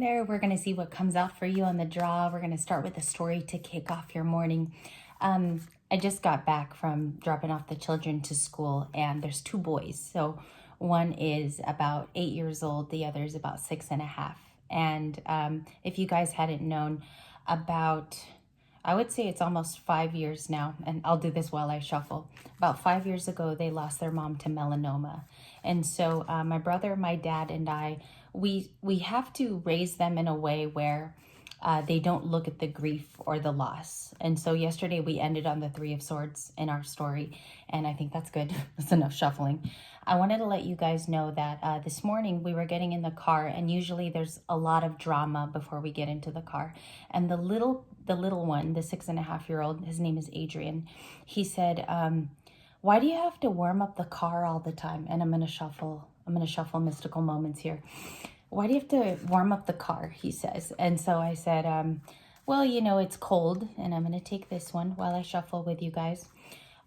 There, we're going to see what comes out for you on the draw. We're going to start with a story to kick off your morning. I just got back from dropping off the children to school, and there's two boys. So one is about 8 years old, the other is about 6.5. And if you guys hadn't known, I would say it's almost 5 years now, and I'll do this while I shuffle. About 5 years ago, they lost their mom to melanoma. And so my brother, my dad, and I, we have to raise them in a way where they don't look at the grief or the loss. And so yesterday we ended on the Three of Swords in our story, and I think that's good. That's enough shuffling. I wanted to let you guys know that this morning we were getting in the car, and usually there's a lot of drama before we get into the car. And the little one, the 6.5-year-old, his name is Adrian, he said, why do you have to warm up the car all the time? And I'm going to shuffle mystical moments here. Why do you have to warm up the car, he says. And so I said, well, you know, it's cold, and I'm going to take this one while I shuffle with you guys.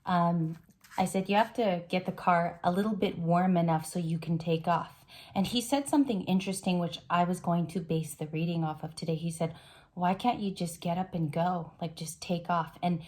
I said, you have to get the car a little bit warm enough so you can take off. And he said something interesting, which I was going to base the reading off of today. He said, why can't you just get up and go? Like, just take off. And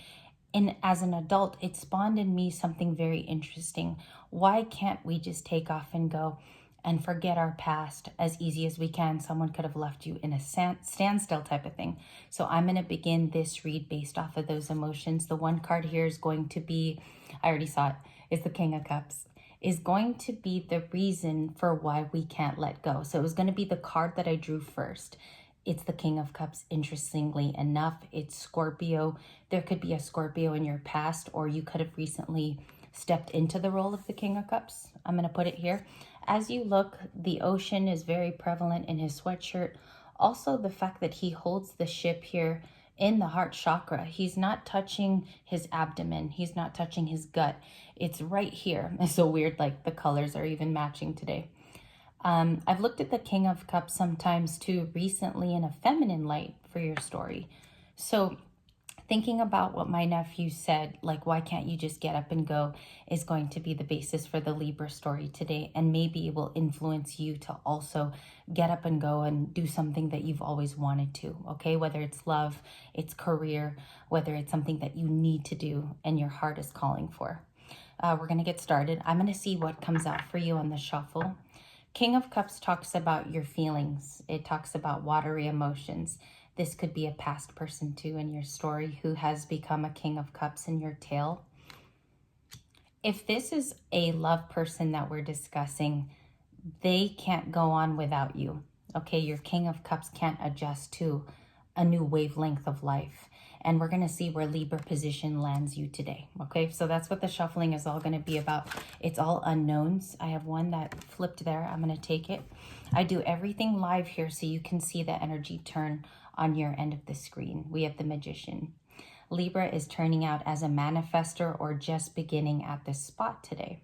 as an adult, it spawned in me something very interesting. Why can't we just take off and go and forget our past as easy as we can? Someone could have left you in a standstill type of thing. So I'm going to begin this read based off of those emotions. The one card here is going to be, I already saw it, is the King of Cups, is going to be the reason for why we can't let go. So it was going to be the card that I drew first. It's the King of Cups, interestingly enough. It's Scorpio. There could be a Scorpio in your past, or you could have recently stepped into the role of the King of Cups. I'm going to put it here. As you look, the ocean is very prevalent in his sweatshirt. Also, the fact that he holds the ship here in the heart chakra. He's not touching his abdomen. He's not touching his gut. It's right here. It's so weird, like the colors are even matching today. I've looked at the King of Cups sometimes too recently in a feminine light for your story. So thinking about what my nephew said, like, why can't you just get up and go, is going to be the basis for the Libra story today. And maybe it will influence you to also get up and go and do something that you've always wanted to, okay? Whether it's love, it's career, whether it's something that you need to do and your heart is calling for. We're going to get started. I'm going to see what comes out for you on the shuffle. King of Cups talks about your feelings. It talks about watery emotions. This could be a past person too in your story who has become a King of Cups in your tale. If this is a love person that we're discussing, they can't go on without you. Okay, your King of Cups can't adjust to a new wavelength of life. And we're going to see where Libra position lands you today. Okay, so that's what the shuffling is all going to be about. It's all unknowns. I have one that flipped there. I'm going to take it. I do everything live here so you can see the energy turn on your end of the screen. We have the Magician. Libra is turning out as a manifester or just beginning at this spot today.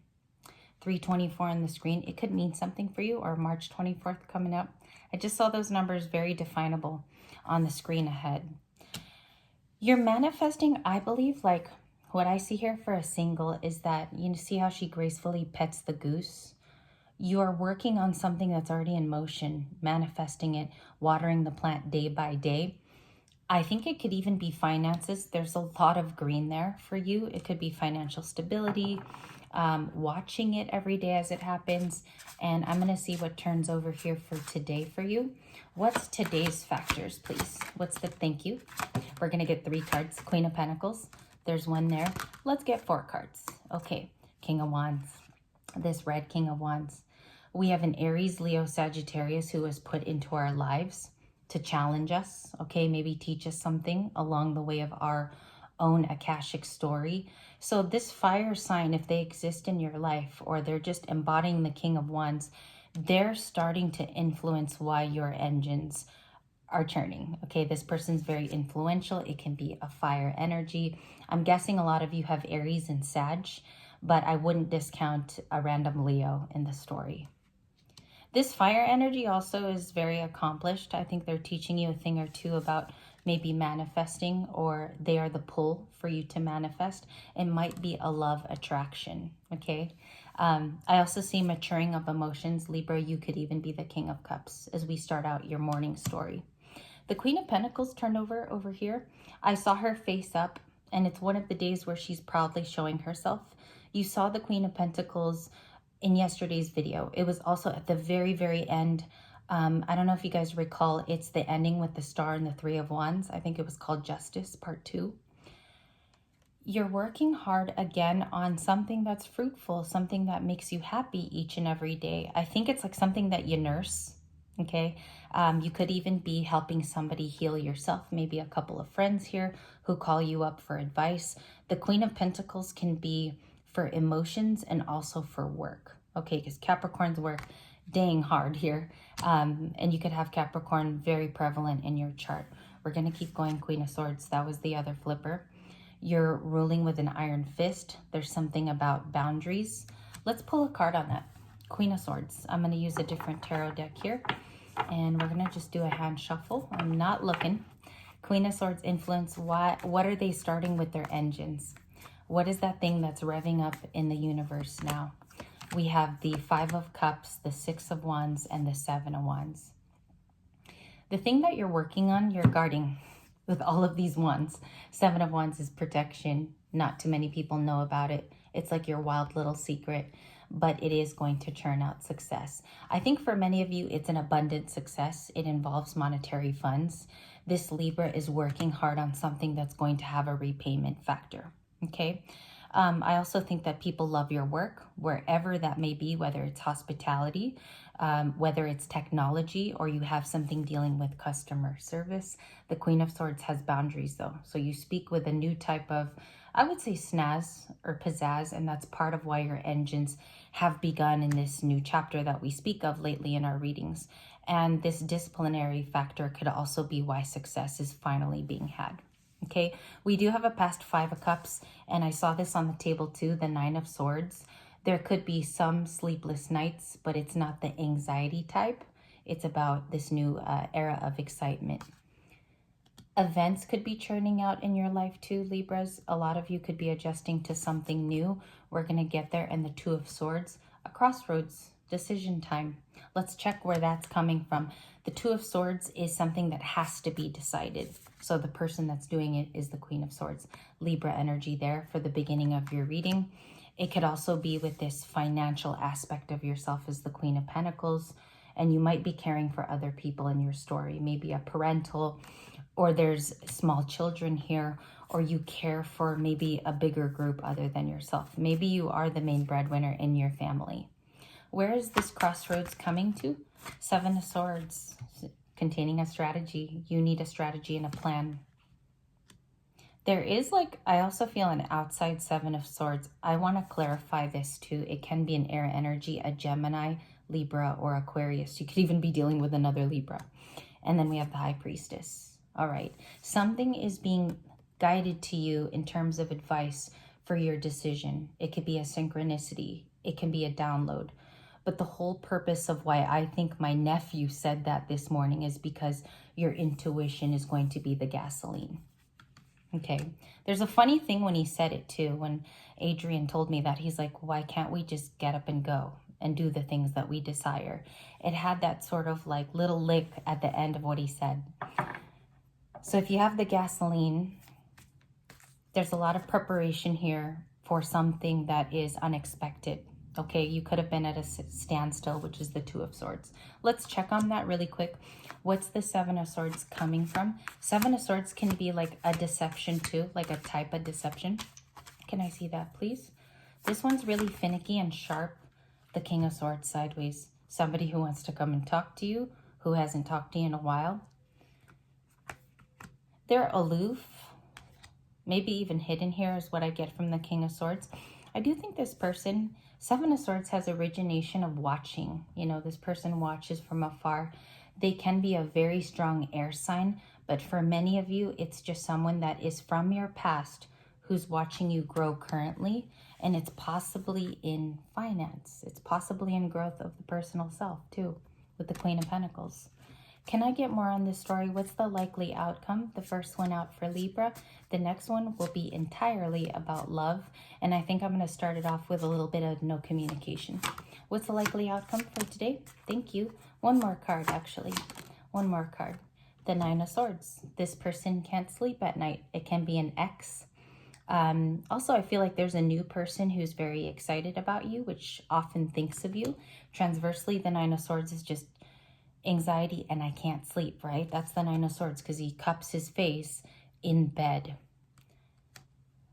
324 on the screen. It could mean something for you, or March 24th coming up. I just saw those numbers very definable on the screen ahead. You're manifesting, I believe, like what I see here for a single is that, you see how she gracefully pets the goose? You are working on something that's already in motion, manifesting it, watering the plant day by day. I think it could even be finances. There's a lot of green there for you. It could be financial stability, watching it every day as it happens. And I'm going to see what turns over here for today for you. What's today's factors, please? What's the thank you? We're going to get 3 cards. Queen of Pentacles. There's one there. Let's get 4 cards. Okay. King of Wands. This red King of Wands. We have an Aries, Leo, Sagittarius who was put into our lives to challenge us. Okay. Maybe teach us something along the way of our own Akashic story. So this fire sign, if they exist in your life or they're just embodying the King of Wands, they're starting to influence why your engines are turning. Okay, this person's very influential. It can be a fire energy. I'm guessing a lot of you have Aries and Sag, but I wouldn't discount a random Leo in the story. This fire energy also is very accomplished. I think they're teaching you a thing or two about maybe manifesting, or they are the pull for you to manifest. It might be a love attraction, okay? I also see maturing of emotions. Libra, you could even be the King of Cups as we start out your morning story. The Queen of Pentacles turned over here. I saw her face up, and it's one of the days where she's proudly showing herself. You saw the Queen of Pentacles in yesterday's video. It was also at the very, very end. I don't know if you guys recall, it's the ending with the star and the Three of Wands. I think it was called Justice, Part 2. You're working hard again on something that's fruitful, something that makes you happy each and every day. I think it's like something that you nurse, okay? You could even be helping somebody heal yourself, maybe a couple of friends here who call you up for advice. The Queen of Pentacles can be for emotions and also for work, okay? Because Capricorns work dang hard here. And you could have Capricorn very prevalent in your chart. We're going to keep going. Queen of Swords, that was the other flipper. You're ruling with an iron fist. There's something about boundaries. Let's pull a card on that. Queen of Swords. I'm going to use a different tarot deck here. And we're going to just do a hand shuffle. I'm not looking. Queen of Swords influence. What are they starting with their engines? What is that thing that's revving up in the universe now? We have the Five of Cups, the Six of Wands, and the Seven of Wands. The thing that you're working on, you're guarding with all of these wands. Seven of Wands is protection. Not too many people know about it. It's like your wild little secret, but it is going to churn out success. I think for many of you, it's an abundant success. It involves monetary funds. This Libra is working hard on something that's going to have a repayment factor, okay? I also think that people love your work, wherever that may be, whether it's hospitality, whether it's technology, or you have something dealing with customer service. The Queen of Swords has boundaries, though. So you speak with a new type of, I would say, snazz or pizzazz, and that's part of why your engines have begun in this new chapter that we speak of lately in our readings. And this disciplinary factor could also be why success is finally being had. Okay, we do have a past Five of Cups, and I saw this on the table too, the Nine of Swords. There could be some sleepless nights, but it's not the anxiety type. It's about this new era of excitement. Events could be churning out in your life too, Libras. A lot of you could be adjusting to something new. We're going to get there. And the Two of Swords, a crossroads, decision time. Let's check where that's coming from. The Two of Swords is something that has to be decided. So the person that's doing it is the Queen of Swords. Libra energy there for the beginning of your reading. It could also be with this financial aspect of yourself as the Queen of Pentacles. And you might be caring for other people in your story. Maybe a parental, or there's small children here, or you care for maybe a bigger group other than yourself. Maybe you are the main breadwinner in your family. Where is this crossroads coming to? Seven of Swords, containing a strategy. You need a strategy and a plan. There is I also feel an outside Seven of Swords. I want to clarify this too. It can be an air energy, a Gemini, Libra, or Aquarius. You could even be dealing with another Libra. And then we have the High Priestess. All right. Something is being guided to you in terms of advice for your decision. It could be a synchronicity. It can be a download. But the whole purpose of why I think my nephew said that this morning is because your intuition is going to be the gasoline. Okay. There's a funny thing when he said it too. When Adrian told me that, he's like, why can't we just get up and go and do the things that we desire? It had that sort of little lick at the end of what he said. So if you have the gasoline, there's a lot of preparation here for something that is unexpected. Okay, you could have been at a standstill, which is the Two of Swords. Let's check on that really quick. What's the Seven of Swords coming from? Seven of Swords can be like a deception too, like a type of deception. Can I see that, please? This one's really finicky and sharp. The King of Swords sideways. Somebody who wants to come and talk to you, who hasn't talked to you in a while. They're aloof, maybe even hidden here is what I get from the King of Swords. I do think this person, Seven of Swords, has origination of watching. You know, this person watches from afar. They can be a very strong air sign, but for many of you, it's just someone that is from your past who's watching you grow currently, and it's possibly in finance. It's possibly in growth of the personal self too, with the Queen of Pentacles. Can I get more on this story? What's the likely outcome? The first one out for Libra. The next one will be entirely about love. And I think I'm going to start it off with a little bit of no communication. What's the likely outcome for today? Thank you. One more card, actually. One more card. The Nine of Swords. This person can't sleep at night. It can be an ex. Also, I feel like there's a new person who's very excited about you, which often thinks of you. Transversely, the Nine of Swords is just anxiety and I can't sleep, right? That's the Nine of Swords because he cups his face in bed.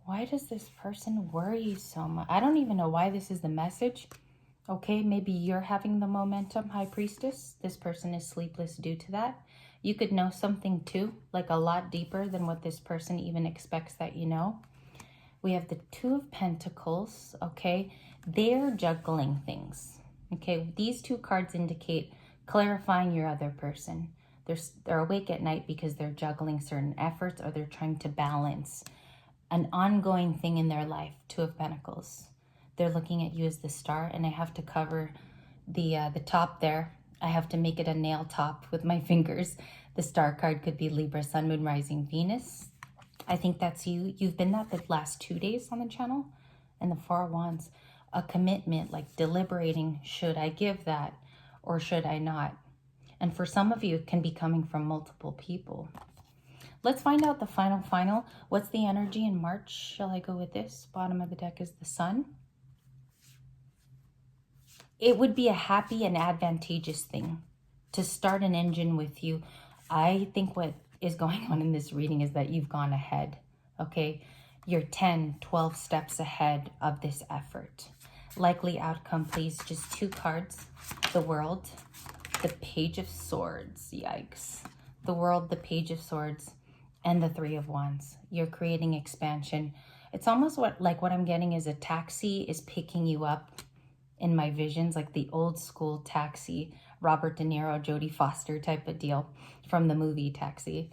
Why does this person worry so much? I don't even know why this is the message. Okay, maybe you're having the momentum, High Priestess. This person is sleepless due to that. You could know something too, like a lot deeper than what this person even expects that you know. We have the Two of Pentacles, okay? They're juggling things, okay? These two cards indicate clarifying your other person. They're awake at night because they're juggling certain efforts or they're trying to balance an ongoing thing in their life. Two of Pentacles. They're looking at you as the star, and I have to cover the top there. I have to make it a nail top with my fingers. The star card could be Libra, Sun, Moon, Rising, Venus. I think that's you. You've been that the last 2 days on the channel. And the Four of Wands. A commitment, like deliberating, should I give that or should I not? And for some of you, it can be coming from multiple people. Let's find out the final. What's the energy in March? Shall I go with this? Bottom of the deck is the Sun. It would be a happy and advantageous thing to start an engine with you. I think what is going on in this reading is that you've gone ahead, okay? You're 10, 12 steps ahead of this effort. Likely outcome, please. Just 2 cards. The World, the Page of Swords. Yikes. The World, the Page of Swords, and the Three of Wands. You're creating expansion. It's almost like what I'm getting is a taxi is picking you up in my visions, like the old school Taxi, Robert De Niro, Jodie Foster type of deal from the movie Taxi.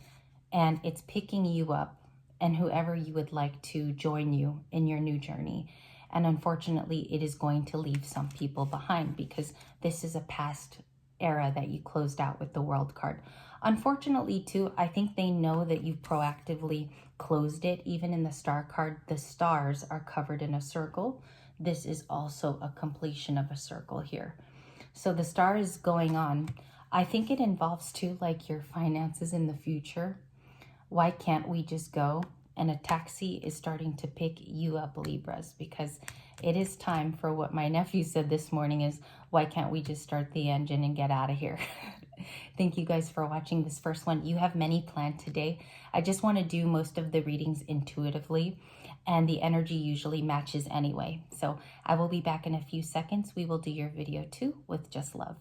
And it's picking you up and whoever you would like to join you in your new journey. And unfortunately, it is going to leave some people behind because this is a past era that you closed out with the World card. Unfortunately, too, I think they know that you proactively closed it. Even in the Star card, the stars are covered in a circle. This is also a completion of a circle here. So the star is going on. I think it involves too, like your finances in the future. Why can't we just go? And a taxi is starting to pick you up, Libras, because it is time for what my nephew said this morning is, why can't we just start the engine and get out of here? Thank you guys for watching this first one. You have many planned today. I just want to do most of the readings intuitively, and the energy usually matches anyway. So I will be back in a few seconds. We will do your video too with just love.